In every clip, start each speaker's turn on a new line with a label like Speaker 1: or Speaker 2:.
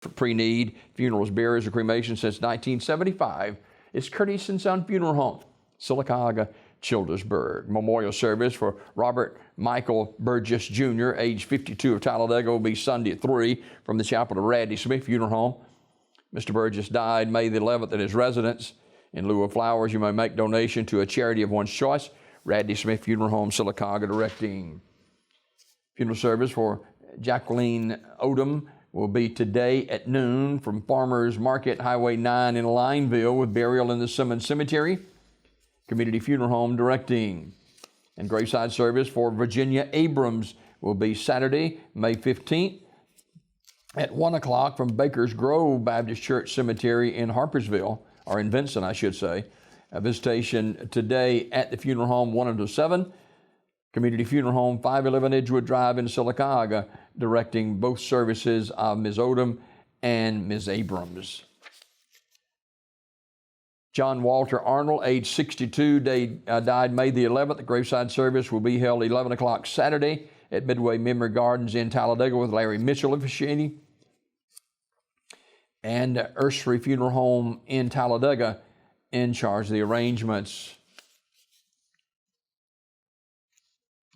Speaker 1: pre-need funerals, burials, or cremation since 1975. It's Curtis & Son Funeral Home, Sylacauga, Childersburg. Memorial service for Robert Michael Burgess Jr., age 52 of Talladega, will be Sunday at 3 from the chapel of Radney Smith Funeral Home. Mr. Burgess died May the 11th at his residence. In lieu of flowers, you may make donation to a charity of one's choice. Radney Smith Funeral Home, Sylacauga, directing. Funeral service for Jacqueline Odom will be today at noon from Farmers Market, Highway 9 in Lineville, with burial in the Simmons Cemetery. Community Funeral Home directing. And graveside service for Virginia Abrams will be Saturday, May 15th at 1 o'clock from Baker's Grove Baptist Church Cemetery in Harpersville, or in Vincent, I should say. A visitation today at the funeral home, 1 until 7. Community Funeral Home, 511 Edgewood Drive in Sylacauga, directing both services of Ms. Odom and Ms. Abrams. John Walter Arnold, age 62, died May the 11th. The graveside service will be held 11 o'clock Saturday at Midway Memory Gardens in Talladega, with Larry Mitchell officiating. And Ursery Funeral Home in Talladega in charge of the arrangements.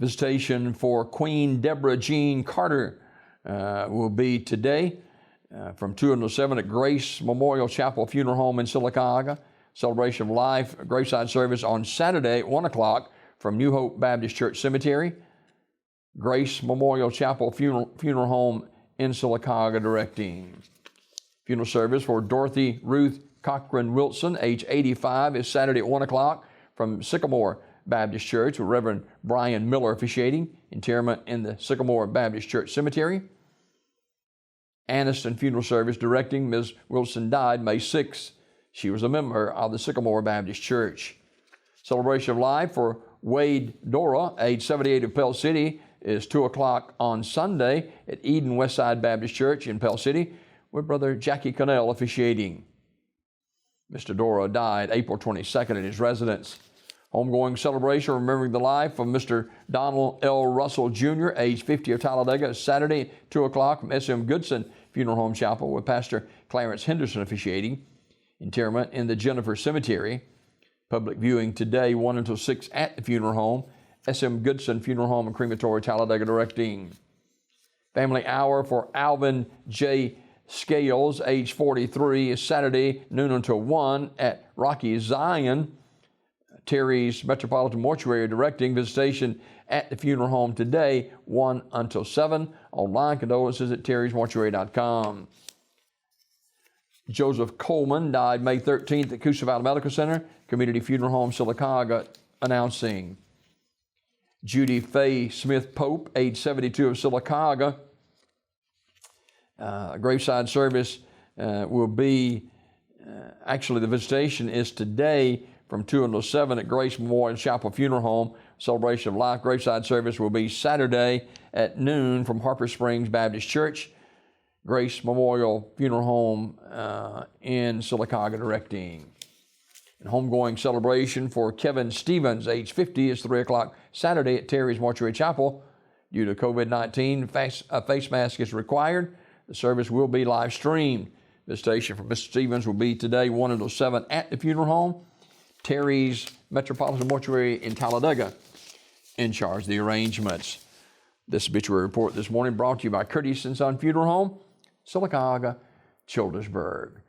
Speaker 1: Visitation for Queen Deborah Jean Carter will be today from 2 until 7 at Grace Memorial Chapel Funeral Home in Sylacauga. Celebration of Life graveside service on Saturday at 1 o'clock from New Hope Baptist Church Cemetery. Grace Memorial Chapel Funeral Home in Sylacauga directing. Funeral service for Dorothy Ruth Cochran Wilson, age 85, is Saturday at 1 o'clock from Sycamore Baptist Church, with Reverend Brian Miller officiating. Interment in the Sycamore Baptist Church Cemetery. Anniston Funeral Service directing. Ms. Wilson died May 6th. She was a member of the Sycamore Baptist Church. Celebration of Life for Wade Dora, age 78 of Pell City, is 2 o'clock on Sunday at Eden Westside Baptist Church in Pell City, with Brother Jackie Connell officiating. Mr. Dora died April 22nd at his residence. Homegoing celebration remembering the life of Mr. Donald L. Russell Jr., age 50 of Talladega, Saturday at 2 o'clock from S.M. Goodson Funeral Home Chapel, with Pastor Clarence Henderson officiating. Interment in the Jennifer Cemetery. Public viewing today, 1 until 6 at the funeral home. S.M. Goodson Funeral Home and Crematory, Talladega directing. Family hour for Alvin J. Scales, age 43, is Saturday, noon until 1 at Rocky Zion, Terry's Metropolitan Mortuary directing. Visitation at the funeral home today, 1 until 7. Online condolences at terrysmortuary.com. Joseph Coleman died May 13th at Coosa Valley Medical Center. Community Funeral Home, Sylacauga, announcing. Judy Fay Smith Pope, age 72 of Sylacauga. Graveside service will be, actually the visitation is today from 2 until 7 at Grace Memorial Chapel Funeral Home. Celebration of Life graveside service will be Saturday at noon from Harper Springs Baptist Church. Grace Memorial Funeral Home in Sylacauga directing. And homegoing celebration for Kevin Stevens, age 50, is 3 o'clock Saturday at Terry's Mortuary Chapel. Due to COVID-19, a face mask is required. The service will be live streamed. Visitation for Mr. Stevens will be today, 1 until 7 at the funeral home. Terry's Metropolitan Mortuary in Talladega in charge of the arrangements. This obituary report this morning brought to you by Curtis & Son Funeral Home, Sylacauga, Childersburg.